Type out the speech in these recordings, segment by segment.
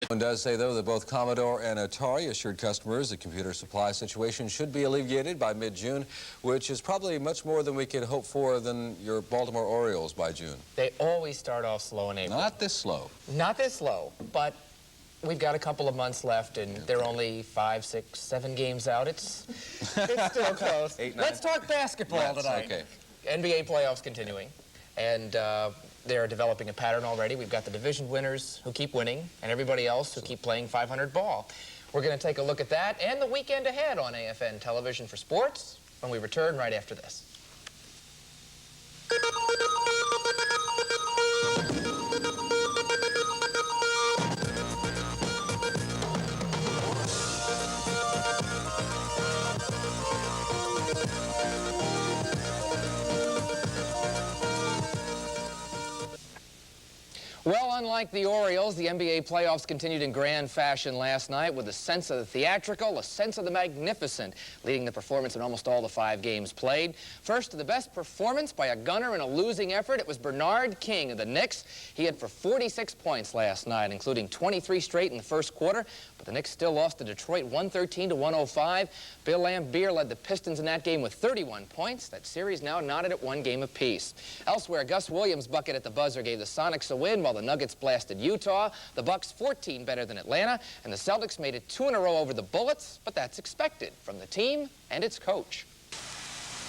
It does say, though, that both Commodore and Atari assured customers the computer supply situation should be alleviated by mid-June, which is probably much more than we could hope for than your Baltimore Orioles by June. They always start off slow in April. Not this slow. Not this slow, but we've got a couple of months left, and they're only 5, 6, 7 games out. It's still close. 8, 9. Let's talk basketball tonight. Okay. NBA playoffs continuing, and they're developing a pattern already. We've got the division winners who keep winning, and everybody else who keep playing 500 ball. We're going to take a look at that and the weekend ahead on AFN Television for Sports when we return right after this. Well, unlike the Orioles, the NBA playoffs continued in grand fashion last night with a sense of the theatrical, a sense of the magnificent, leading the performance in almost all the 5 games played. First to the best performance by a gunner in a losing effort, it was Bernard King of the Knicks. He had for 46 points last night, including 23 straight in the first quarter, but the Knicks still lost to Detroit 113-105. Bill Laimbeer led the Pistons in that game with 31 points. That series now knotted at 1 game apiece. Elsewhere, Gus Williams' bucket at the buzzer gave the Sonics a win, while the Nuggets blasted Utah. The Bucks 14 better than Atlanta, and the Celtics made it 2 in a row over the Bullets, but that's expected from the team and its coach.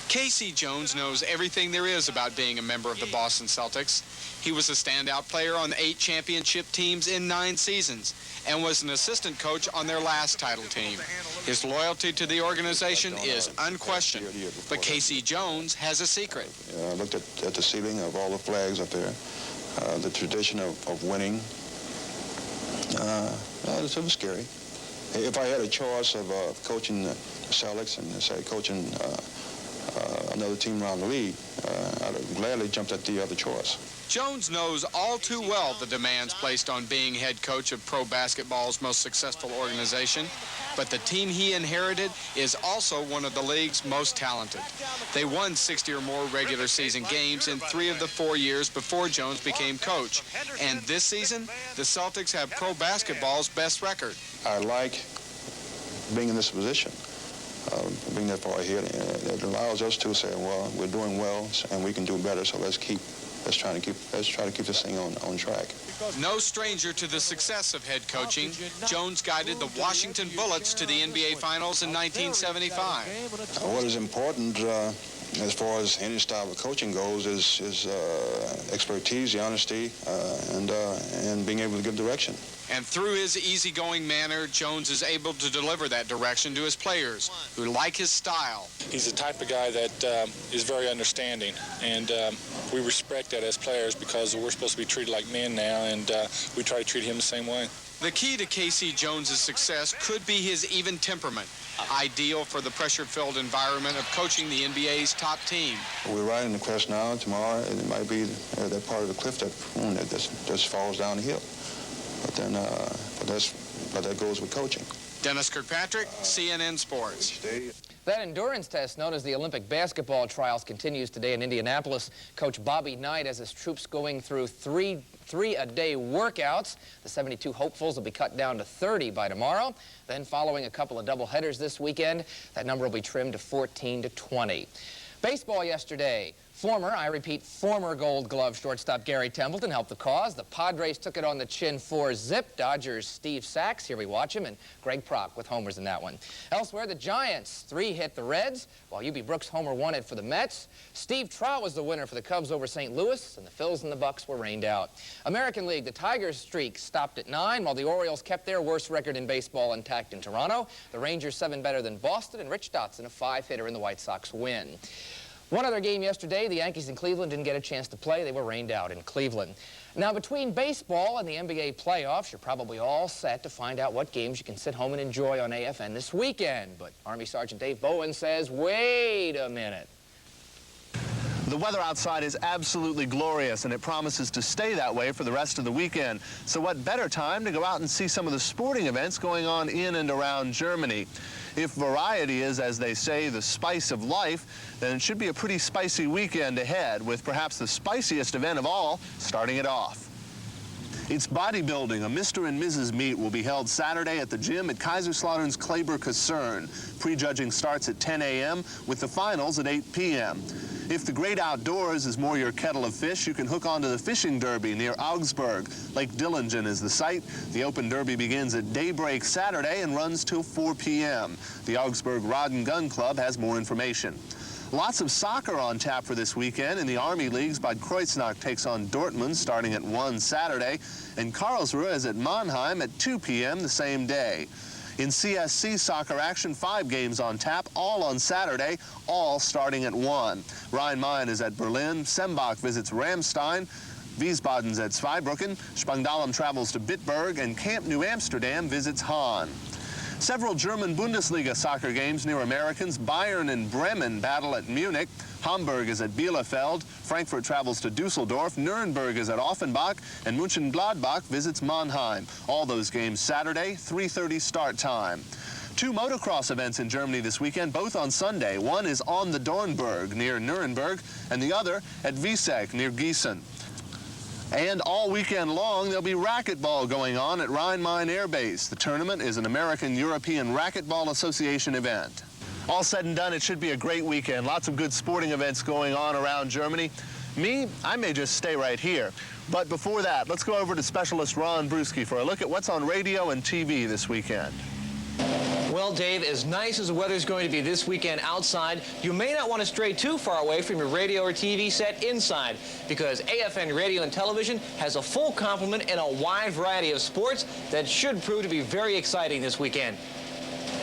K.C. Jones knows everything there is about being a member of the Boston Celtics. He was a standout player on 8 championship teams in 9 seasons and was an assistant coach on their last title team. His loyalty to the organization is unquestioned, but K.C. Jones has a secret. I looked at the ceiling of all the flags up there, the tradition of winning. It was scary. If I had a choice of coaching the Celtics and, say, coaching another team around the league, I'd have gladly jumped at the other choice. Jones knows all too well the demands placed on being head coach of pro basketball's most successful organization, but the team he inherited is also one of the league's most talented. They won 60 or more regular season games in 3 of the 4 years before Jones became coach, and this season, the Celtics have pro basketball's best record. I like being in this position. Being that far ahead, it allows us to say, well, we're doing well and we can do better, so let's try to keep this thing on track. No stranger to the success of head coaching, Jones guided the Washington Bullets to the NBA Finals in 1975. What is important as far as any style of coaching goes is expertise, the honesty, and being able to give direction. And through his easygoing manner, Jones is able to deliver that direction to his players, who like his style. He's the type of guy that is very understanding, and we respect that as players because we're supposed to be treated like men now, and we try to treat him the same way. The key to K.C. Jones's success could be his even temperament, ideal for the pressure-filled environment of coaching the NBA's top team. We're riding the crest now. Tomorrow, it might be that part of the cliff that just falls down the hill. But then, but that goes with coaching. Dennis Kirkpatrick, CNN Sports. That endurance test known as the Olympic basketball trials continues today in Indianapolis. Coach Bobby Knight has his troops going through three-a-day workouts. The 72 hopefuls will be cut down to 30 by tomorrow. Then following a couple of doubleheaders this weekend, that number will be trimmed to 14 to 20. Baseball yesterday. I repeat, former Gold Glove shortstop Gary Templeton helped the cause. The Padres took it on the chin 4-zip. Dodgers' Steve Sachs, here we watch him, and Greg Prock with homers in that one. Elsewhere, the Giants 3 hit the Reds, while UB Brooks' homer won it for the Mets. Steve Trout was the winner for the Cubs over St. Louis, and the Phils and the Bucks were rained out. American League, the Tigers' streak stopped at 9, while the Orioles kept their worst record in baseball intact in Toronto. The Rangers 7 better than Boston, and Rich Dotson a 5-hitter in the White Sox win. One other game yesterday, the Yankees in Cleveland didn't get a chance to play. They were rained out in Cleveland. Now, between baseball and the NBA playoffs, you're probably all set to find out what games you can sit home and enjoy on AFN this weekend. But Army Sergeant Dave Bowen says, wait a minute. The weather outside is absolutely glorious, and it promises to stay that way for the rest of the weekend. So what better time to go out and see some of the sporting events going on in and around Germany? If variety is, as they say, the spice of life, then it should be a pretty spicy weekend ahead, with perhaps the spiciest event of all starting it off. It's bodybuilding. A Mr. and Mrs. Meet will be held Saturday at the gym at Kaiserslaughter's Kleber Kaserne. Prejudging starts at 10 a.m. with the finals at 8 p.m. If the great outdoors is more your kettle of fish, you can hook onto the fishing derby near Augsburg. Lake Dillingen is the site. The open derby begins at daybreak Saturday and runs till 4 p.m. The Augsburg Rod and Gun Club has more information. Lots of soccer on tap for this weekend. In the Army Leagues, Bad Kreuznach takes on Dortmund starting at 1 Saturday, and Karlsruhe is at Mannheim at 2 p.m. the same day. In CSC soccer action, 5 games on tap, all on Saturday, all starting at 1. Rhein-Main is at Berlin, Sembach visits Ramstein, Wiesbaden's at Zweibrücken, Spangdahlem travels to Bitburg, and Camp New Amsterdam visits Hahn. Several German Bundesliga soccer games near Americans. Bayern and Bremen battle at Munich. Hamburg is at Bielefeld. Frankfurt travels to Dusseldorf. Nuremberg is at Offenbach. And Mönchengladbach visits Mannheim. All those games Saturday, 3:30 start time. 2 motocross events in Germany this weekend, both on Sunday. One is on the Dornberg near Nuremberg, and the other at Wieseck near Gießen. And all weekend long, there'll be racquetball going on at Rhein-Main Air Base. The tournament is an American-European Racquetball Association event. All said and done, it should be a great weekend. Lots of good sporting events going on around Germany. Me, I may just stay right here. But before that, let's go over to specialist Ron Bruschi for a look at what's on radio and TV this weekend. Well, Dave, as nice as the weather's going to be this weekend outside, you may not want to stray too far away from your radio or TV set inside, because AFN Radio and Television has a full complement and a wide variety of sports that should prove to be very exciting this weekend.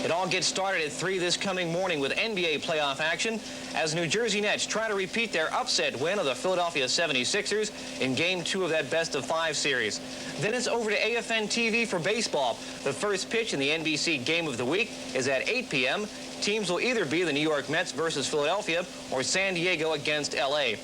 It all gets started at 3 this coming morning with NBA playoff action as New Jersey Nets try to repeat their upset win of the Philadelphia 76ers in Game 2 of that best-of-5 series. Then it's over to AFN TV for baseball. The first pitch in the NBC Game of the Week is at 8 p.m. Teams will either be the New York Mets versus Philadelphia or San Diego against L.A.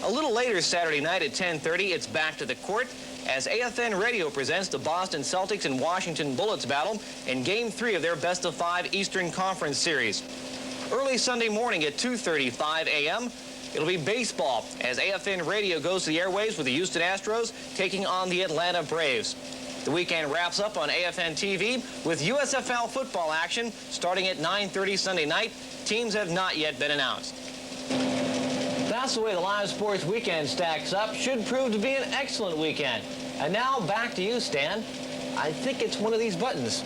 A little later Saturday night at 10:30, it's back to the court as AFN Radio presents the Boston Celtics and Washington Bullets battle in Game 3 of their best-of-5 Eastern Conference Series. Early Sunday morning at 2:35 a.m., it'll be baseball as AFN Radio goes to the airwaves with the Houston Astros taking on the Atlanta Braves. The weekend wraps up on AFN TV with USFL football action starting at 9:30 Sunday night. Teams have not yet been announced. That's the way the live sports weekend stacks up. Should prove to be an excellent weekend. And now back to you, Stan. I think it's one of these buttons.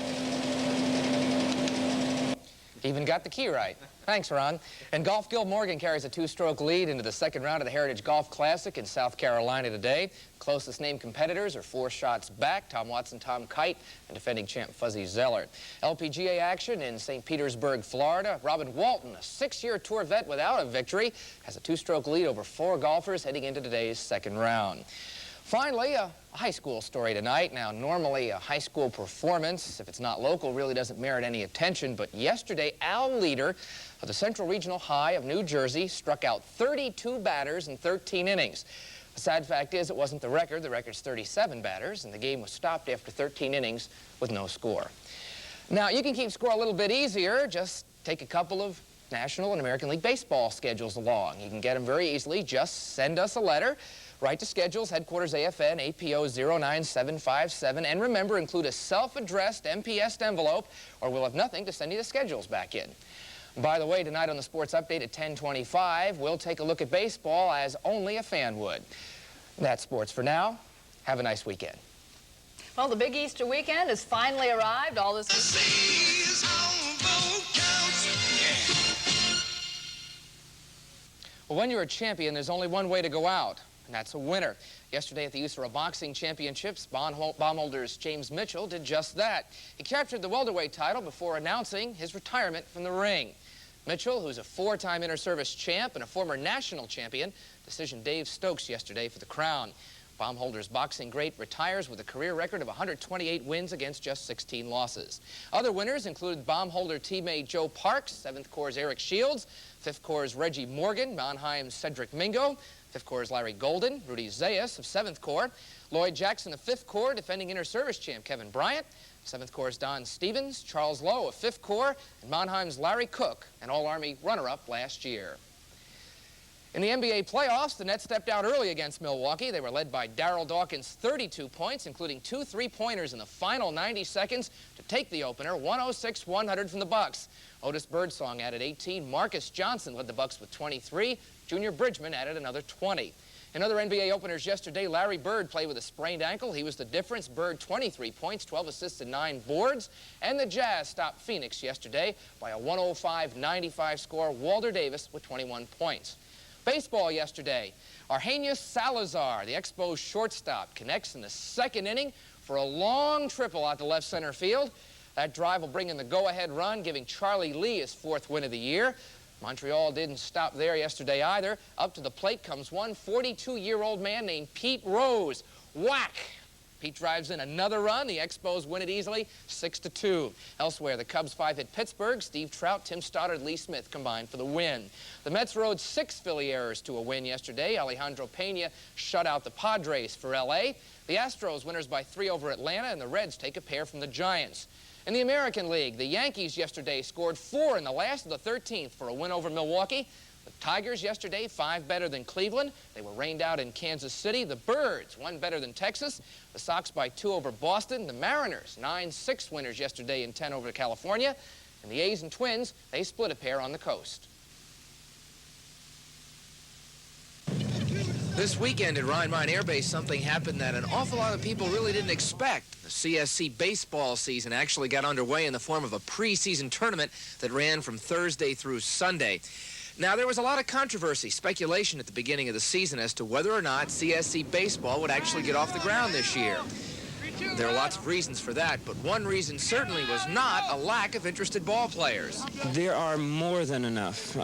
Even got the key right. Thanks, Ron. And Golf Gil Morgan carries a 2-stroke lead into the second round of the Heritage Golf Classic in South Carolina today. Closest named competitors are 4 shots back: Tom Watson, Tom Kite, and defending champ Fuzzy Zoeller. LPGA action in St. Petersburg, Florida. Robin Walton, a 6-year tour vet without a victory, has a 2-stroke lead over 4 golfers heading into today's second round. Finally, a high school story tonight. Now, normally a high school performance, if it's not local, really doesn't merit any attention. But yesterday, Al Leader of the Central Regional High of New Jersey struck out 32 batters in 13 innings. The sad fact is it wasn't the record. The record's 37 batters, and the game was stopped after 13 innings with no score. Now, you can keep score a little bit easier. Just take a couple of National and American League Baseball schedules along. You can get them very easily. Just send us a letter. Write to Schedules, Headquarters AFN, APO 09757, and remember, include a self-addressed MPS envelope, or we'll have nothing to send you the schedules back in. By the way, tonight on the Sports Update at 10:25, we'll take a look at baseball as only a fan would. That's sports for now. Have a nice weekend. Well, the big Easter weekend has finally arrived. All this... Well, when you're a champion, there's only one way to go out, and that's a winner. Yesterday at the USARA Boxing Championships, Baumholder's James Mitchell did just that. He captured the welterweight title before announcing his retirement from the ring. Mitchell, who's a 4-time inter-service champ and a former national champion, decisioned Dave Stokes yesterday for the crown. Baumholder's boxing great retires with a career record of 128 wins against just 16 losses. Other winners included Baumholder teammate Joe Parks, 7th Corps' Eric Shields, 5th Corps' Reggie Morgan, Mannheim's Cedric Mingo, 5th Corps' Larry Golden, Rudy Zayas of 7th Corps, Lloyd Jackson of 5th Corps, defending inter-service champ Kevin Bryant, 7th Corps' Don Stevens, Charles Lowe of 5th Corps, and Mannheim's Larry Cook, an All-Army runner-up last year. In the NBA playoffs, the Nets stepped out early against Milwaukee. They were led by Darryl Dawkins' 32 points, including 2 3-pointers in the final 90 seconds to take the opener, 106-100 from the Bucks. Otis Birdsong added 18. Marcus Johnson led the Bucks with 23. Junior Bridgman added another 20. In other NBA openers yesterday, Larry Bird played with a sprained ankle. He was the difference. Bird 23 points, 12 assists, and 9 boards. And the Jazz stopped Phoenix yesterday by a 105-95 score. Walter Davis with 21 points. Baseball yesterday. Arrhenius Salazar, the Expos shortstop, connects in the second inning for a long triple out to left center field. That drive will bring in the go-ahead run, giving Charlie Lee his 4th win of the year. Montreal didn't stop there yesterday either. Up to the plate comes one 42-year-old man named Pete Rose. Whack! Pete drives in another run. The Expos win it easily, 6-2. Elsewhere, the Cubs 5-hit Pittsburgh. Steve Trout, Tim Stoddard, Lee Smith combined for the win. The Mets rode 6 Philly errors to a win yesterday. Alejandro Pena shut out the Padres for L.A. The Astros winners by 3 over Atlanta, and the Reds take a pair from the Giants. In the American League, the Yankees yesterday scored 4 in the last of the 13th for a win over Milwaukee. The Tigers yesterday, 5 better than Cleveland. They were rained out in Kansas City. The Birds, 1 better than Texas. The Sox by 2 over Boston. The Mariners, 9-6 winners yesterday and 10 over California. And the A's and Twins, they split a pair on the coast. This weekend at Rhein-Main Air Base, something happened that an awful lot of people really didn't expect. The CSC baseball season actually got underway in the form of a preseason tournament that ran from Thursday through Sunday. Now, there was a lot of controversy, speculation at the beginning of the season as to whether or not CSC baseball would actually get off the ground this year. There are lots of reasons for that, but one reason certainly was not a lack of interested ball players. There are more than enough.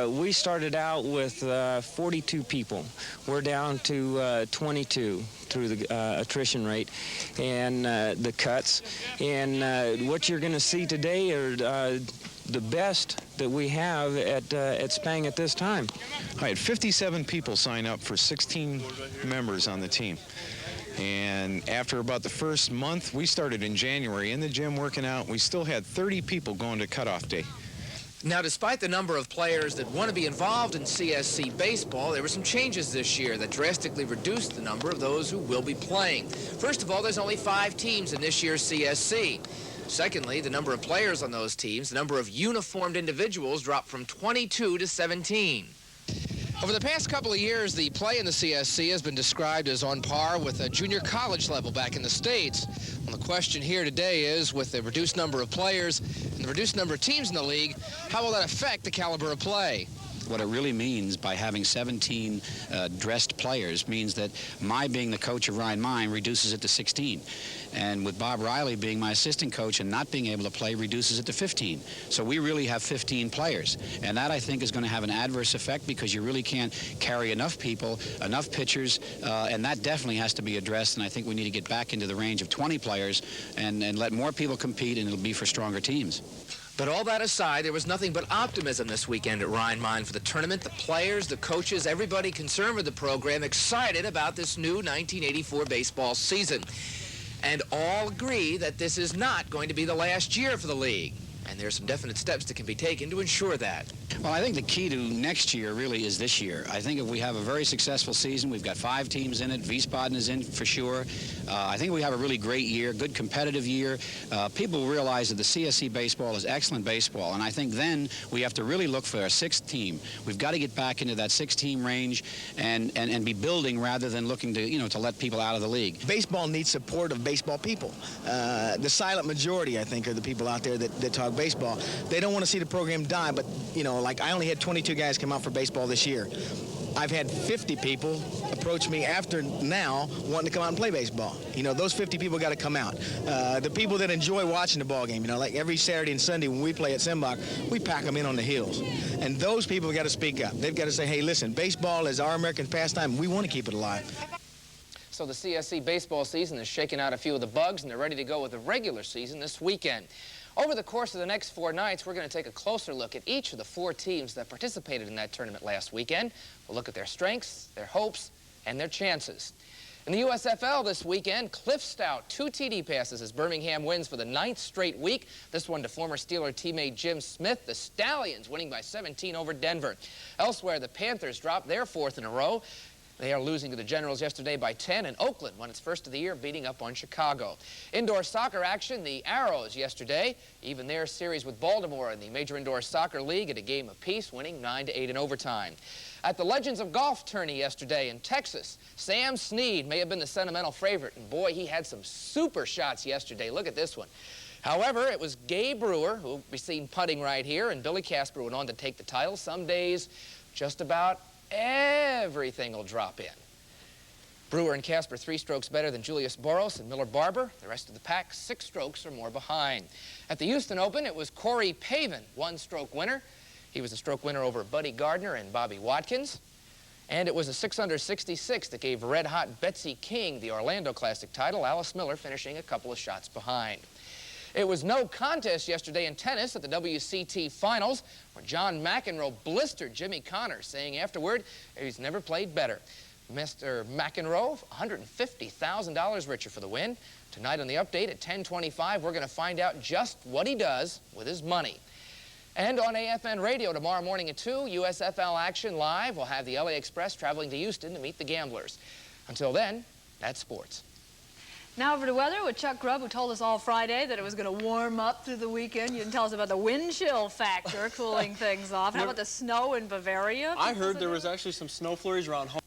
We started out with 42 people. We're down to 22 through the attrition rate and the cuts. And what you're going to see today are the best that we have at Spang at this time. I had 57 people sign up for 16 members on the team. And after about the first month, we started in January in the gym working out. We still had 30 people going to cutoff day. Now, despite the number of players that want to be involved in CSC baseball, there were some changes this year that drastically reduced the number of those who will be playing. First of all, there's only 5 teams in this year's CSC. Secondly, the number of players on those teams, the number of uniformed individuals, dropped from 22 to 17. Over the past couple of years, the play in the CSC has been described as on par with a junior college level back in the States. Well, the question here today is, with the reduced number of players and the reduced number of teams in the league, how will that affect the caliber of play? What it really means by having 17 dressed players means that my being the coach of Rhein-Main reduces it to 16. And with Bob Riley being my assistant coach and not being able to play reduces it to 15. So we really have 15 players. And that, I think, is going to have an adverse effect because you really can't carry enough people, enough pitchers, and that definitely has to be addressed. And I think we need to get back into the range of 20 players and let more people compete, and it'll be for stronger teams. But all that aside, there was nothing but optimism this weekend at Rhein-Main for the tournament. The players, the coaches, everybody concerned with the program, excited about this new 1984 baseball season. And all agree that this is not going to be the last year for the league. And there are some definite steps that can be taken to ensure that. Well, I think the key to next year really is this year. I think if we have a very successful season, we've got 5 teams in it. Wiesbaden is in for sure. I think we have a really great year, good competitive year. People will realize that the CSC baseball is excellent baseball, and I think then we have to really look for a 6th team. We've got to get back into that 6-team range and be building rather than looking to, to let people out of the league. Baseball needs support of baseball people. The silent majority, I think, are the people out there that talk baseball. They don't want to see the program die, but, like I only had 22 guys come out for baseball this year. I've had 50 people approach me after now wanting to come out and play baseball. Those 50 people got to come out. The people that enjoy watching the ball game, like every Saturday and Sunday when we play at Simbach, we pack them in on the hills. And those people got to speak up. They've got to say, hey, listen, baseball is our American pastime. We want to keep it alive. So the CSC baseball season has shaken out a few of the bugs, and they're ready to go with the regular season this weekend. Over the course of the next 4 nights, we're going to take a closer look at each of the 4 teams that participated in that tournament last weekend. We'll look at their strengths, their hopes, and their chances. In the USFL this weekend, Cliff Stout, 2 TD passes as Birmingham wins for the 9th straight week. This one to former Steeler teammate Jim Smith. The Stallions winning by 17 over Denver. Elsewhere, the Panthers dropped their 4th in a row. They are losing to the Generals yesterday by 10, and Oakland won its first of the year, beating up on Chicago. Indoor soccer action, the Arrows yesterday, even their series with Baltimore in the Major Indoor Soccer League at a game apiece, winning 9-8 in overtime. At the Legends of Golf tourney yesterday in Texas, Sam Snead may have been the sentimental favorite, and boy, he had some super shots yesterday. Look at this one. However, it was Gabe Brewer, who we seen putting right here, and Billy Casper went on to take the title. Some days, just about everything will drop in. Brewer and Casper 3 strokes better than Julius Boros and Miller Barber. The rest of the pack 6 strokes or more behind. At the Houston Open, it was Corey Pavin, 1-stroke winner. He was a stroke winner over Buddy Gardner and Bobby Watkins. And it was a 666 that gave red-hot Betsy King the Orlando Classic title, Alice Miller finishing a couple of shots behind. It was no contest yesterday in tennis at the WCT Finals, where John McEnroe blistered Jimmy Connors, saying afterward he's never played better. Mr. McEnroe, $150,000 richer for the win. Tonight on the update at 10:25, we're going to find out just what he does with his money. And on AFN Radio tomorrow morning at 2, USFL Action Live. We'll have the LA Express traveling to Houston to meet the Gamblers. Until then, that's sports. Now over to weather with Chuck Grubb, who told us all Friday that it was going to warm up through the weekend. You didn't tell us about the wind chill factor cooling things off. How about the snow in Bavaria? I heard there was actually some snow flurries around home.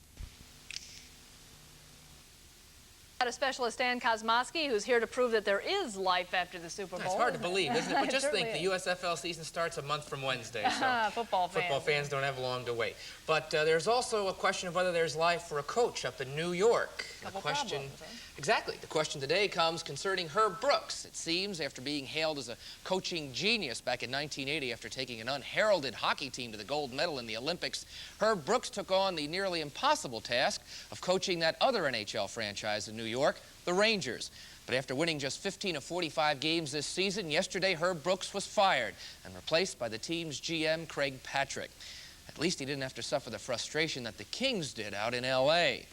A specialist, Stan Kosmosky, who's here to prove that there is life after the Super Bowl. It's hard to believe, isn't it? But just think, is. the USFL season starts a month from Wednesday, so football fans don't have long to wait. But there's also a question of whether there's life for a coach up in New York. Exactly. The question today comes concerning Herb Brooks. It seems, after being hailed as a coaching genius back in 1980 after taking an unheralded hockey team to the gold medal in the Olympics, Herb Brooks took on the nearly impossible task of coaching that other NHL franchise in New York, the Rangers. But after winning just 15 of 45 games this season, yesterday Herb Brooks was fired and replaced by the team's GM, Craig Patrick. At least he didn't have to suffer the frustration that the Kings did out in L.A.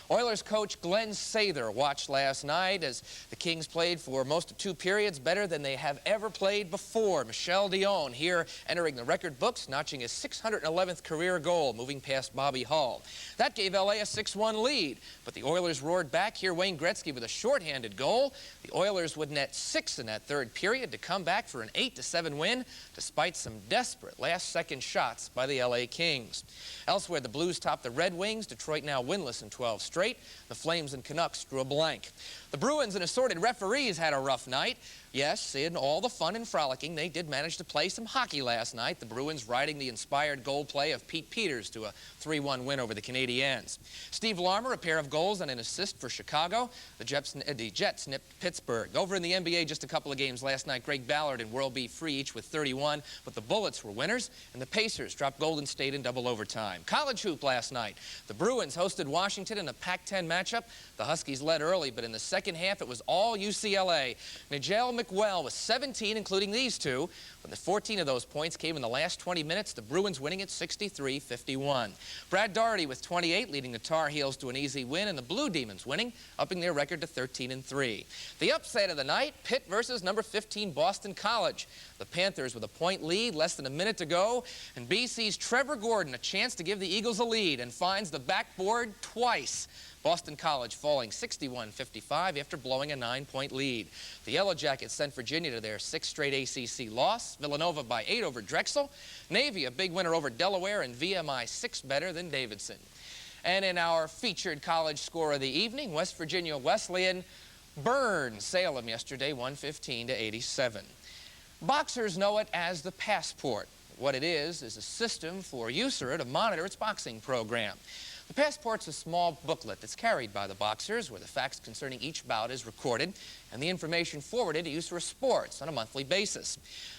Oilers coach Glenn Sather watched last night as the Kings played for most of 2 periods better than they have ever played before. Michel Dion here entering the record books, notching his 611th career goal, moving past Bobby Hull. That gave LA a 6-1 lead, but the Oilers roared back. Here Wayne Gretzky with a shorthanded goal. The Oilers would net 6 in that 3rd period to come back for an 8-7 win, despite some desperate last-second shots by the LA Kings. Elsewhere, the Blues topped the Red Wings. Detroit now winless in 12 straight. The Flames and Canucks drew a blank. The Bruins and assorted referees had a rough night. Yes, in all the fun and frolicking, they did manage to play some hockey last night. The Bruins riding the inspired goal play of Pete Peters to a 3-1 win over the Canadiens. Steve Larmer, a pair of goals and an assist for Chicago. The Jets nipped Pittsburgh. Over in the NBA, just a couple of games last night, Greg Ballard and World B. Free each with 31, but the Bullets were winners, and the Pacers dropped Golden State in double overtime. College hoop last night. The Bruins hosted Washington in a Pac-10 matchup. The Huskies led early, but in the second half, it was all UCLA. Nigel McWell with 17, including these two. But the 14 of those points came in the last 20 minutes, the Bruins winning at 63-51. Brad Daugherty with 28, leading the Tar Heels to an easy win, and the Blue Demons winning, upping their record to 13-3. The upset of the night, Pitt versus number 15 Boston College. The Panthers with a point lead, less than a minute to go, and BC's Trevor Gordon a chance to give the Eagles a lead and finds the backboard twice. Boston College falling 61-55 after blowing a 9-point lead. The Yellow Jackets sent Virginia to their 6th straight ACC loss. Villanova by 8 over Drexel. Navy a big winner over Delaware, and VMI 6 better than Davidson. And in our featured college score of the evening, West Virginia Wesleyan burned Salem yesterday 115-87. Boxers know it as the Passport. What it is a system for USERA to monitor its boxing program. The Passport's a small booklet that's carried by the boxers where the facts concerning each bout is recorded and the information forwarded to USERA Sports on a monthly basis.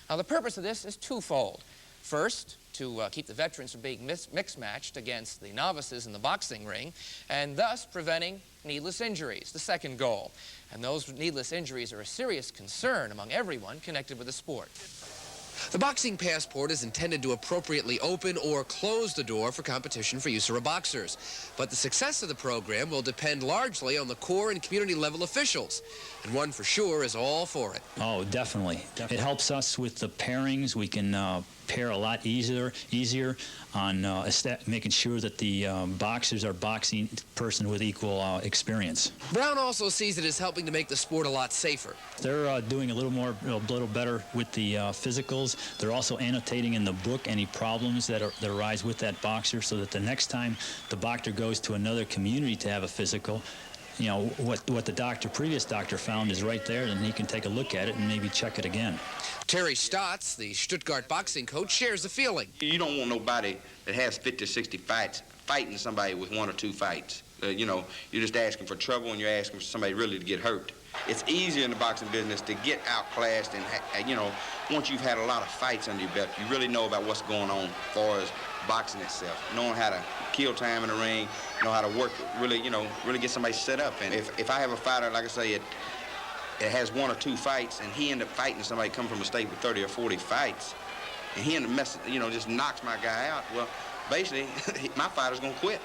Now, the purpose of this is twofold. First, to keep the veterans from being mixed-matched against the novices in the boxing ring and thus preventing needless injuries, the second goal. And those needless injuries are a serious concern among everyone connected with the sport. The boxing passport is intended to appropriately open or close the door for competition for USERA boxers. But the success of the program will depend largely on the core and community level officials. And one for sure is all for it. Oh, definitely. It helps us with the pairings. We can pair a lot easier on making sure that the boxers are boxing person with equal experience. Brown also sees it as helping to make the sport a lot safer. They're doing a little better with the physicals. They're also annotating in the book any problems that arise with that boxer, so that the next time the boxer goes to another community to have a physical, you know, what the previous doctor found is right there, and he can take a look at it and maybe check it again. Terry Stotts, the Stuttgart boxing coach, shares the feeling. You don't want nobody that has 50 or 60 fights fighting somebody with 1 or 2 fights. You know, you're just asking for trouble, and you're asking for somebody really to get hurt. It's easier in the boxing business to get outclassed, and you know, once you've had a lot of fights under your belt, you really know about what's going on as far as boxing itself, knowing how to kill time in the ring, know how to work, really, you know, really get somebody set up. And if I have a fighter, like I say, it has 1 or 2 fights, and he end up fighting somebody coming from a state with 30 or 40 fights, and he end up messing, you know, just knocks my guy out, well, basically, my fighter's gonna quit,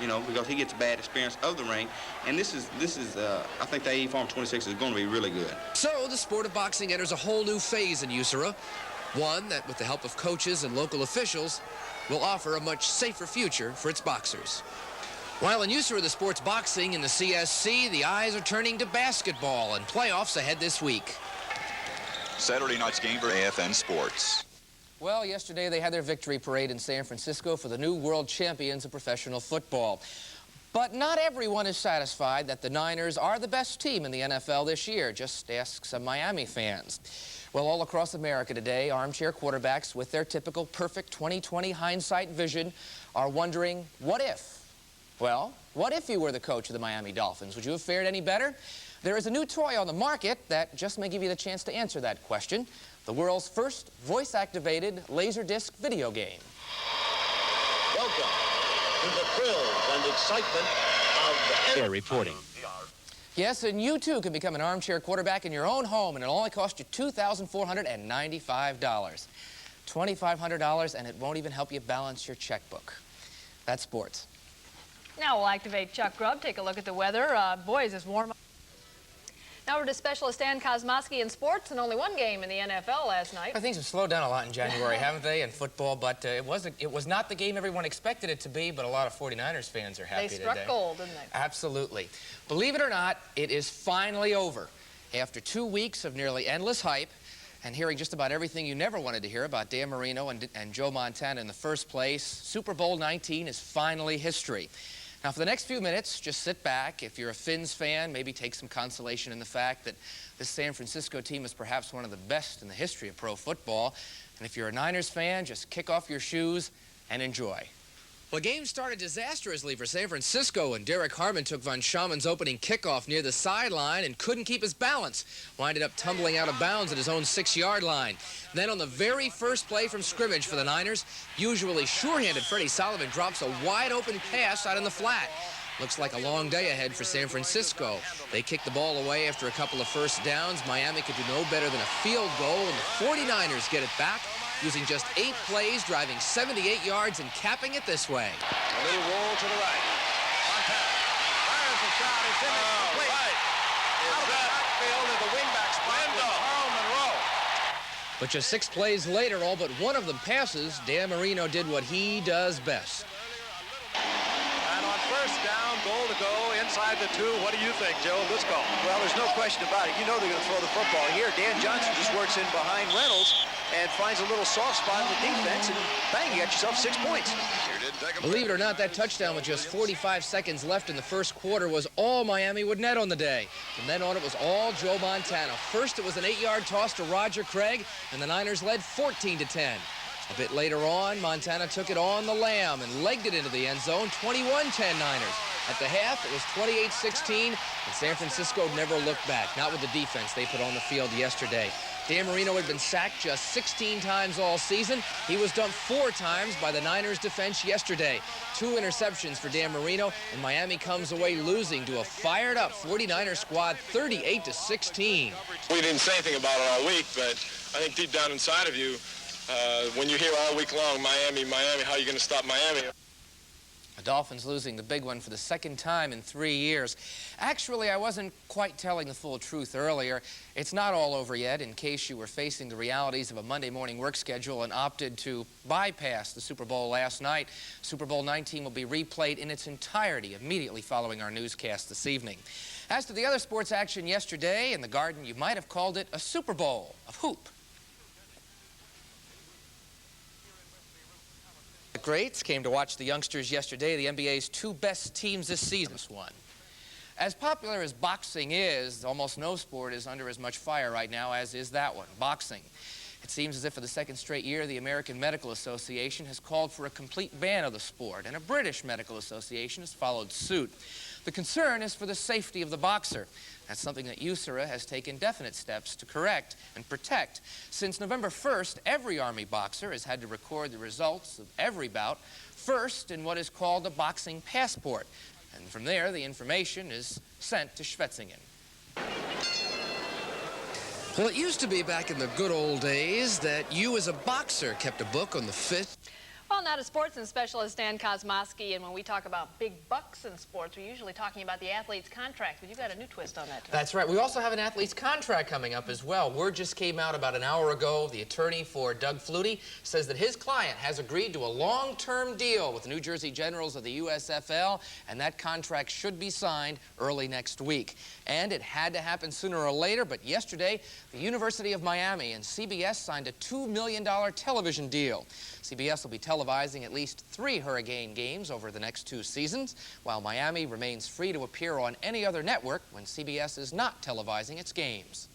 you know, because he gets a bad experience of the ring. And this is I think the AE Farm 26 is going to be really good. So the sport of boxing enters a whole new phase in USERA, one that, with the help of coaches and local officials, will offer a much safer future for its boxers. While in USERA, the sport's boxing in the CSC, the eyes are turning to basketball and playoffs ahead this week. Saturday night's game for AFN Sports. Well, yesterday they had their victory parade in San Francisco for the new world champions of professional football. But not everyone is satisfied that the Niners are the best team in the NFL this year. Just ask some Miami fans. Well, all across America today, armchair quarterbacks with their typical perfect 20/20 hindsight vision are wondering, what if? Well, what if you were the coach of the Miami Dolphins? Would you have fared any better? There is a new toy on the market that just may give you the chance to answer that question. The world's first voice-activated Laserdisc video game. Welcome to the thrills and excitement of Air reporting. Yes, and you too can become an armchair quarterback in your own home, and it'll only cost you $2,495. $2,500, and it won't even help you balance your checkbook. That's sports. Now we'll activate Chuck Grubb. Take a look at the weather. Boy, is this warm. Now we're to specialist Dan Kosmosky in sports, and only one game in the NFL last night. Things have slowed down a lot in January, haven't they, in football? But it was not the game everyone expected it to be, but a lot of 49ers fans are happy today. They struck gold, didn't they? Absolutely. Believe it or not, it is finally over. After 2 weeks of nearly endless hype and hearing just about everything you never wanted to hear about Dan Marino and Joe Montana in the first place, Super Bowl 19 is finally history. Now, for the next few minutes, just sit back. If you're a Finns fan, maybe take some consolation in the fact that this San Francisco team is perhaps one of the best in the history of pro football. And if you're a Niners fan, just kick off your shoes and enjoy. Well, the game started disastrously for San Francisco, and Derek Harmon took Von Schaumann's opening kickoff near the sideline and couldn't keep his balance. Winded up tumbling out of bounds at his own 6-yard line. Then on the very first play from scrimmage for the Niners, usually sure-handed Freddie Sullivan drops a wide-open pass out in the flat. Looks like a long day ahead for San Francisco. They kicked the ball away after a couple of first downs. Miami could do no better than a field goal, and the 49ers get it back, using just 8 plays, driving 78 yards and capping it this way. A little roll to the right. Montana fires the shot. It's in it. Complete. Out of the backfield is the wingback spot with Carl Monroe. But just 6 plays later, all but one of them passes, Dan Marino did what he does best. And on first down, goal to go inside the 2. What do you think, Joe? Let's go. Well, there's no question about it. You know they're going to throw the football here. Dan Johnson just works in behind Reynolds and finds a little soft spot in the defense, and bang, you got yourself 6 points. Believe it or not, that touchdown with just 45 seconds left in the first quarter was all Miami would net on the day. From then on, it was all Joe Montana. First, it was an 8-yard toss to Roger Craig, and the Niners led 14-10. A bit later on, Montana took it on the lam and legged it into the end zone, 21-10 Niners. At the half, it was 28-16, and San Francisco never looked back, not with the defense they put on the field yesterday. Dan Marino had been sacked just 16 times all season. He was dumped 4 times by the Niners defense yesterday. 2 interceptions for Dan Marino, and Miami comes away losing to a fired-up 49er squad 38-16. We didn't say anything about it all week, but I think deep down inside of you, when you hear all week long, Miami, Miami, how are you going to stop Miami? The Dolphins losing the big one for the second time in 3 years. Actually, I wasn't quite telling the full truth earlier. It's not all over yet, in case you were facing the realities of a Monday morning work schedule and opted to bypass the Super Bowl last night. Super Bowl 19 will be replayed in its entirety immediately following our newscast this evening. As to the other sports action yesterday in the Garden, you might have called it a Super Bowl of hoop. The greats came to watch the youngsters yesterday, the NBA's two best teams this season. As popular as boxing is, almost no sport is under as much fire right now as is that one, boxing. It seems as if for the second straight year, the American Medical Association has called for a complete ban of the sport, and a British medical association has followed suit. The concern is for the safety of the boxer. That's something that USERA has taken definite steps to correct and protect. Since November 1st, every Army boxer has had to record the results of every bout first in what is called a boxing passport. And from there, the information is sent to Schwetzingen. Well, it used to be back in the good old days that you as a boxer kept a book on the fit. Well, now to sports and specialist Dan Kosmosky, and when we talk about big bucks in sports, we're usually talking about the athlete's contract, but you've got a new twist on that tonight. That's right. We also have an athlete's contract coming up as well. Word just came out about an hour ago. The attorney for Doug Flutie says that his client has agreed to a long-term deal with the New Jersey Generals of the USFL, and that contract should be signed early next week. And it had to happen sooner or later, but yesterday, the University of Miami and CBS signed a $2 million television deal. CBS will be televising at least 3 Hurricane games over the next 2 seasons, while Miami remains free to appear on any other network when CBS is not televising its games.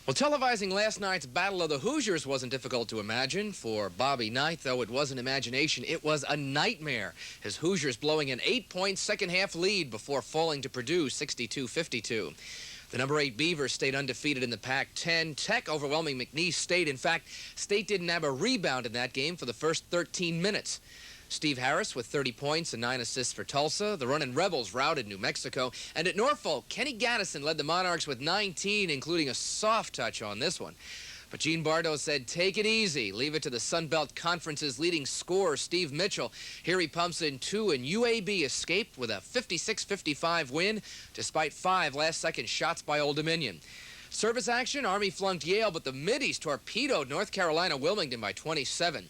Well, televising last night's Battle of the Hoosiers wasn't difficult to imagine. For Bobby Knight, though, it wasn't imagination. It was a nightmare. His Hoosiers blowing an 8-point second-half lead before falling to Purdue 62-52. The number 8 Beavers stayed undefeated in the Pac-10. Tech overwhelming McNeese State. In fact, State didn't have a rebound in that game for the first 13 minutes. Steve Harris with 30 points and 9 assists for Tulsa. The Runnin' Rebels routed New Mexico. And at Norfolk, Kenny Gaddison led the Monarchs with 19, including a soft touch on this one. But Gene Bardo said, take it easy. Leave it to the Sun Belt Conference's leading scorer, Steve Mitchell. Here he pumps in 2, and UAB escaped with a 56-55 win, despite 5 last-second shots by Old Dominion. Service action, Army flunked Yale, but the Middies torpedoed North Carolina Wilmington by 27.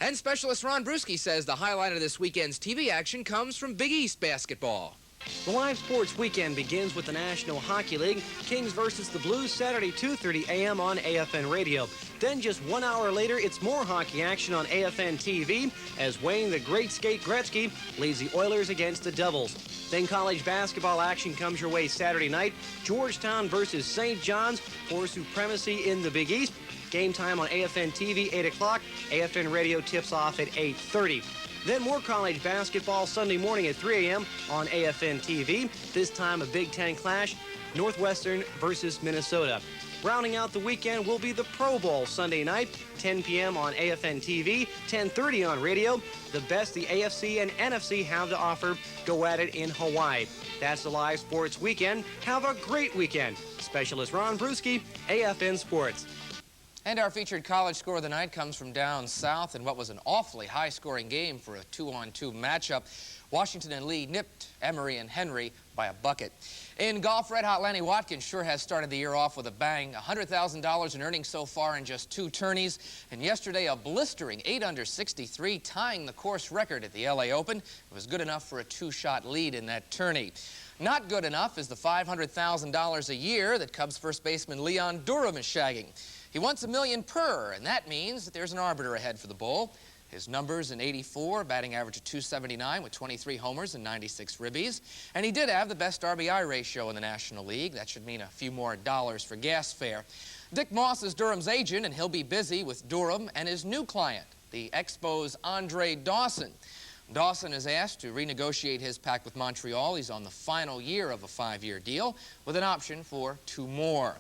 And specialist Ron Bruschi says the highlight of this weekend's TV action comes from Big East basketball. The live sports weekend begins with the National Hockey League. Kings versus the Blues, Saturday, 2:30 a.m. on AFN Radio. Then just 1 hour later, it's more hockey action on AFN TV as Wayne the Great Skate Gretzky leads the Oilers against the Devils. Then college basketball action comes your way Saturday night. Georgetown versus St. John's for supremacy in the Big East. Game time on AFN TV, 8 o'clock. AFN Radio tips off at 8:30. Then more college basketball Sunday morning at 3 a.m. on AFN TV. This time a Big Ten clash, Northwestern versus Minnesota. Rounding out the weekend will be the Pro Bowl Sunday night, 10 p.m. on AFN TV, 10:30 on radio. The best the AFC and NFC have to offer, go at it in Hawaii. That's the live sports weekend. Have a great weekend. Specialist Ron Bruschi, AFN Sports. And our featured college score of the night comes from down south in what was an awfully high-scoring game for a 2-on-2 matchup. Washington and Lee nipped Emory and Henry by a bucket. In golf, red-hot Lanny Watkins sure has started the year off with a bang. $100,000 in earnings so far in just 2 tourneys. And yesterday, a blistering 8 under 63, tying the course record at the LA Open. It was good enough for a 2-shot lead in that tourney. Not good enough is the $500,000 a year that Cubs first baseman Leon Durham is shagging. He wants $1 million per, and that means that there's an arbiter ahead for the Bull. His numbers in '84, batting average of .279 with 23 homers and 96 ribbies. And he did have the best RBI ratio in the National League. That should mean a few more dollars for gas fare. Dick Moss is Durham's agent, and he'll be busy with Durham and his new client, the Expos' Andre Dawson. Dawson is asked to renegotiate his pact with Montreal. He's on the final year of a 5-year deal with an option for 2 more.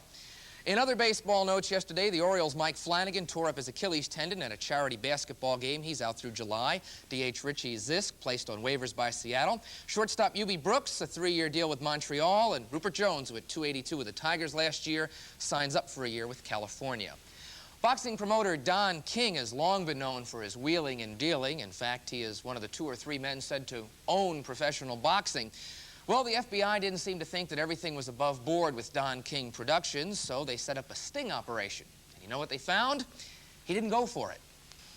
In other baseball notes yesterday, the Orioles' Mike Flanagan tore up his Achilles tendon at a charity basketball game. He's out through July. DH Richie Zisk placed on waivers by Seattle. Shortstop Ubi Brooks, a 3-year deal with Montreal. And Rupert Jones, who hit .282 with the Tigers last year, signs up for a year with California. Boxing promoter Don King has long been known for his wheeling and dealing. In fact, he is one of the 2 or 3 men said to own professional boxing. Well, the FBI didn't seem to think that everything was above board with Don King Productions, so they set up a sting operation. And you know what they found? He didn't go for it.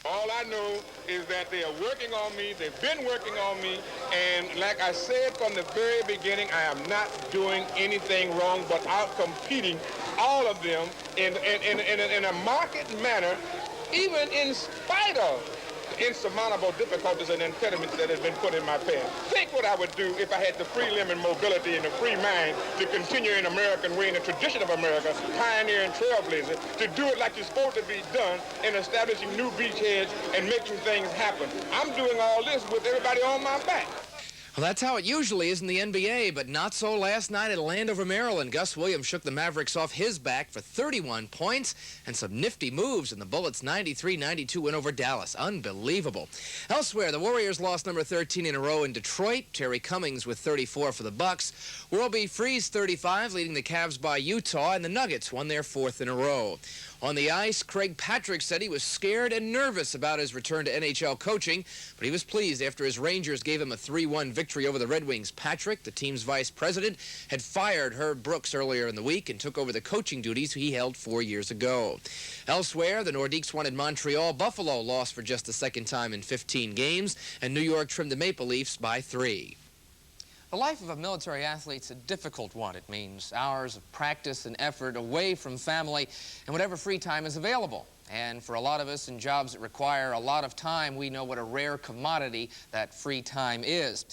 All I know is that they are working on me, they've been working on me, and like I said from the very beginning, I am not doing anything wrong but out-competing all of them in a market manner, even in spite of the insurmountable difficulties and impediments that have been put in my path. Think what I would do if I had the free limb and mobility and the free mind to continue in American way, in the tradition of America, pioneer and trailblazer, to do it like it's supposed to be done in establishing new beachheads and making things happen. I'm doing all this with everybody on my back. Well, that's how it usually is in the NBA, but not so last night at Landover, Maryland. Gus Williams shook the Mavericks off his back for 31 points and some nifty moves in the Bullets' 93-92 win over Dallas. Unbelievable. Elsewhere, the Warriors lost number 13 in a row in Detroit. Terry Cummings with 34 for the Bucks. World Freeze 35, leading the Cavs by Utah, and the Nuggets won their 4th in a row. On the ice, Craig Patrick said he was scared and nervous about his return to NHL coaching, but he was pleased after his Rangers gave him a 3-1 victory over the Red Wings. Patrick, the team's vice president, had fired Herb Brooks earlier in the week and took over the coaching duties he held 4 years ago. Elsewhere, the Nordiques won in Montreal. Buffalo lost for just the 2nd time in 15 games, and New York trimmed the Maple Leafs by 3. The life of a military athlete's a difficult one. It means hours of practice and effort away from family and whatever free time is available. And for a lot of us in jobs that require a lot of time, we know what a rare commodity that free time is.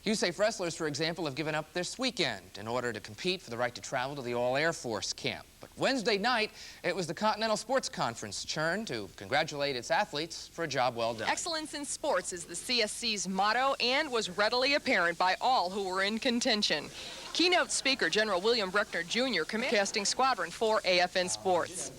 USAFE wrestlers, for example, have given up this weekend in order to compete for the right to travel to the All-Air Force camp. But Wednesday night, it was the Continental Sports Conference turn to congratulate its athletes for a job well done. Excellence in sports is the CSC's motto and was readily apparent by all who were in contention. Keynote speaker General William Bruckner Jr. casting squadron for AFN Sports.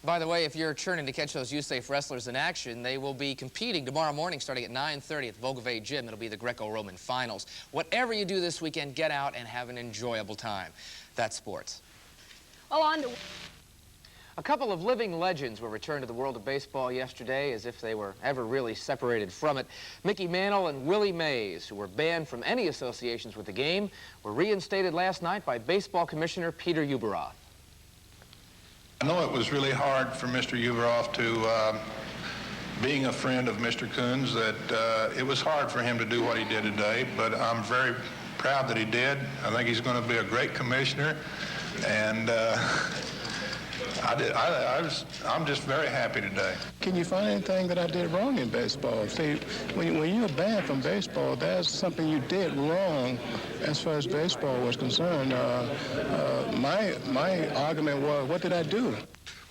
By the way, if you're churning to catch those USAFE wrestlers in action, they will be competing tomorrow morning starting at 9:30 at the Volgave Gym. It'll be the Greco-Roman finals. Whatever you do this weekend, get out and have an enjoyable time. That's sports. Well, on to... A couple of living legends were returned to the world of baseball yesterday as if they were ever really separated from it. Mickey Mantle and Willie Mays, who were banned from any associations with the game, were reinstated last night by Baseball Commissioner Peter Ueberroth. I know it was really hard for Mr. Ueberroth to, being a friend of Mr. Coons, that it was hard for him to do what he did today, but I'm very proud that he did. I think he's going to be a great commissioner, and I'm just very happy today. Can you find anything that I did wrong in baseball? See, when you're banned from baseball, there's something you did wrong as far as baseball was concerned. My argument was, what did I do?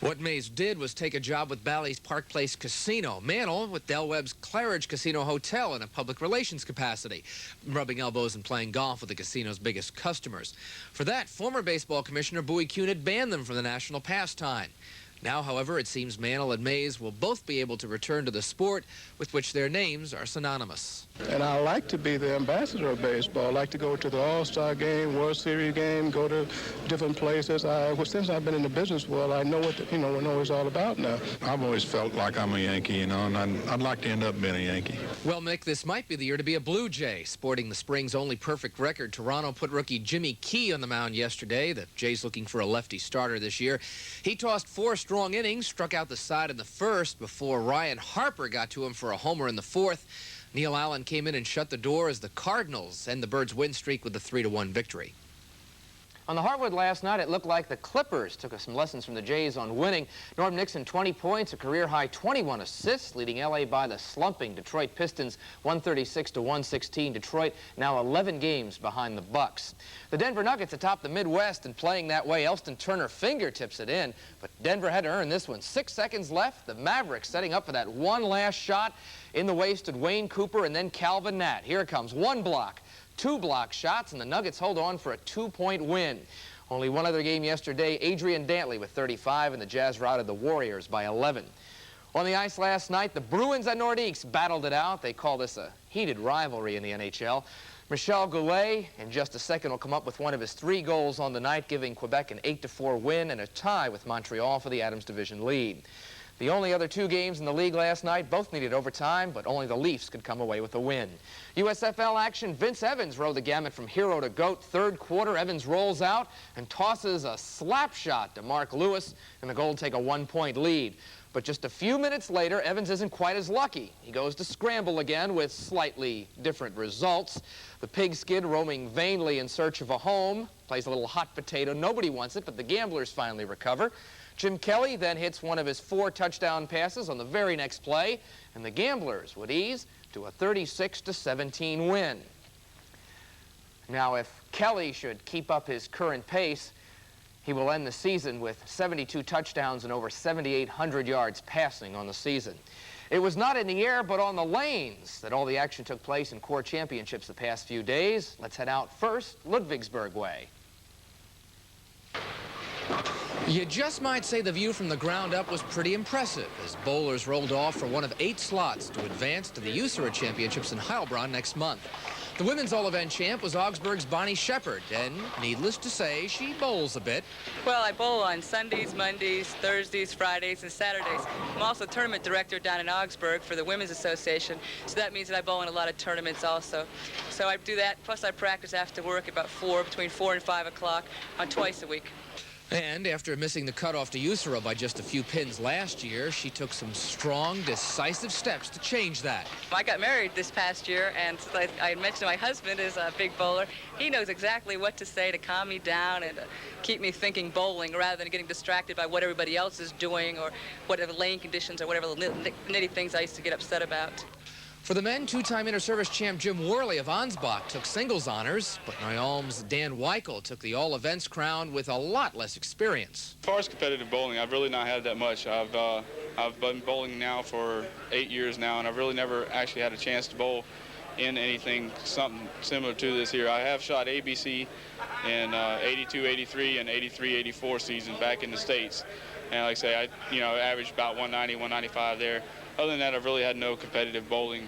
What Mays did was take a job with Bally's Park Place Casino. Mantle with Del Webb's Claridge Casino Hotel in a public relations capacity, rubbing elbows and playing golf with the casino's biggest customers. For that, former baseball commissioner Bowie Kuhn had banned them from the national pastime. Now, however, it seems Mantle and Mays will both be able to return to the sport with which their names are synonymous. And I like to be the ambassador of baseball. I like to go to the All-Star game, World Series game, go to different places. Since I've been in the business world, I know what I know what it's all about now. I've always felt like I'm a Yankee, you know, and I'd like to end up being a Yankee. Well, Mick, this might be the year to be a Blue Jay. Sporting the spring's only perfect record, Toronto put rookie Jimmy Key on the mound yesterday. The Jays looking for a lefty starter this year. He tossed 4 strong innings, struck out the side in the first before Ryan Harper got to him for a homer in the 4th. Neil Allen came in and shut the door as the Cardinals end the Birds' win streak with a 3-1 victory. On the hardwood last night, it looked like the Clippers took some lessons from the Jays on winning. Norm Nixon, 20 points, a career-high 21 assists, leading L.A. by the slumping Detroit Pistons 136-116. Detroit now 11 games behind the Bucks. The Denver Nuggets atop the Midwest, and playing that way, Elston Turner fingertips it in, but Denver had to earn this one. 6 seconds left, the Mavericks setting up for that one last shot. In the wasted Wayne Cooper and then Calvin Nat. Here it comes, 1 block. 2 block shots, and the Nuggets hold on for a 2-point win. Only one other game yesterday, Adrian Dantley with 35, and the Jazz routed the Warriors by 11. On the ice last night, the Bruins and Nordiques battled it out. They call this a heated rivalry in the NHL. Michel Goulet, in just a second, will come up with one of his 3 goals on the night, giving Quebec an 8-4 win and a tie with Montreal for the Adams Division lead. The only other 2 games in the league last night both needed overtime, but only the Leafs could come away with a win. USFL action, Vince Evans rode the gamut from hero to GOAT. Third quarter, Evans rolls out and tosses a slap shot to Mark Lewis, and the Gold take a 1-point lead. But just a few minutes later, Evans isn't quite as lucky. He goes to scramble again with slightly different results. The Pigskid, roaming vainly in search of a home, plays a little hot potato. Nobody wants it, but the Gamblers finally recover. Jim Kelly then hits one of his 4 touchdown passes on the very next play, and the Gamblers would ease to a 36-17 win. Now, if Kelly should keep up his current pace, he will end the season with 72 touchdowns and over 7,800 yards passing on the season. It was not in the air, but on the lanes that all the action took place in Corps Championships the past few days. Let's head out first, Ludwigsburg way. You just might say the view from the ground up was pretty impressive as bowlers rolled off for one of 8 slots to advance to the USERA Championships in Heilbronn next month. The women's all-event champ was Augsburg's Bonnie Shepard, and needless to say, she bowls a bit. Well, I bowl on Sundays, Mondays, Thursdays, Fridays, and Saturdays. I'm also tournament director down in Augsburg for the Women's Association, so that means that I bowl in a lot of tournaments also. So I do that, plus I practice after work about between 4 and 5 o'clock on twice a week. And after missing the cutoff to USERA by just a few pins last year, she took some strong, decisive steps to change that. I got married this past year, and I mentioned my husband is a big bowler. He knows exactly what to say to calm me down and keep me thinking bowling rather than getting distracted by what everybody else is doing or whatever lane conditions or whatever nitty things I used to get upset about. For the men, 2-time inter-service champ Jim Worley of Ansbach took singles honors, but Neuilm's Dan Weichel took the all-events crown with a lot less experience. As far as competitive bowling, I've really not had that much. I've been bowling now for 8 years now, and I've really never actually had a chance to bowl in anything something similar to this here. I have shot ABC in 82, 83, and 83, 84 season back in the States. And like I say, I averaged about 190, 195 there. Other than that, I've really had no competitive bowling.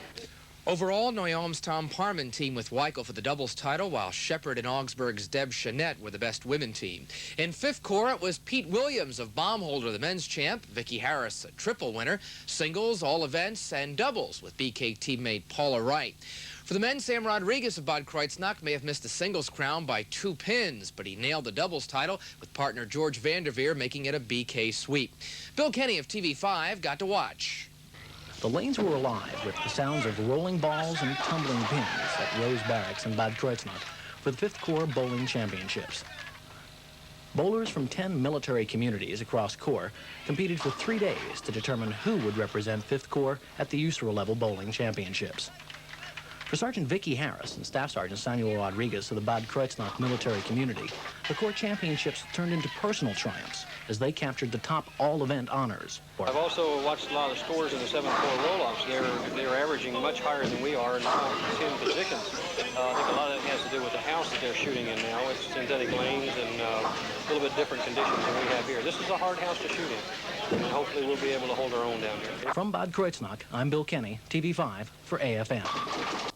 Overall, Neuilm's Tom Parman teamed with Weichel for the doubles title, while Shepard and Augsburg's Deb Chanette were the best women team. In 5th Corps, it was Pete Williams of Baumholder, the men's champ, Vicki Harris, a triple winner, singles, all events, and doubles with BK teammate Paula Wright. For the men, Sam Rodriguez of Bad Kreuznach may have missed the singles crown by 2 pins, but he nailed the doubles title with partner George Vanderveer making it a BK sweep. Bill Kenny of TV5 got to watch. The lanes were alive with the sounds of rolling balls and tumbling pins at Rose Barracks in Bad Kreuznach for the 5th Corps Bowling Championships. Bowlers from 10 military communities across Corps competed for 3 days to determine who would represent 5th Corps at the USERA level bowling championships. For Sergeant Vicki Harris and Staff Sergeant Samuel Rodriguez of the Bad Kreuznach military community, the Corps Championships turned into personal triumphs as they captured the top all-event honors. I've also watched a lot of scores in the 7th Corps roll-offs. They're averaging much higher than we are in all 10 positions. I think a lot of that has to do with the house that they're shooting in now. It's synthetic lanes and a little bit different conditions than we have here. This is a hard house to shoot in, and hopefully we'll be able to hold our own down here. From Bad Kreuznach, I'm Bill Kenny, TV5 for AFN.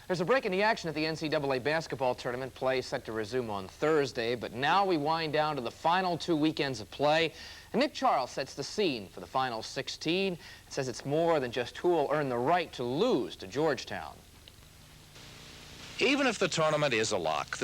There's a break in the action at the NCAA basketball tournament. Play set to resume on Thursday, but now we wind down to the final 2 weekends of play. And Nick Charles sets the scene for the final 16. It says it's more than just who will earn the right to lose to Georgetown. Even if the tournament is a lock,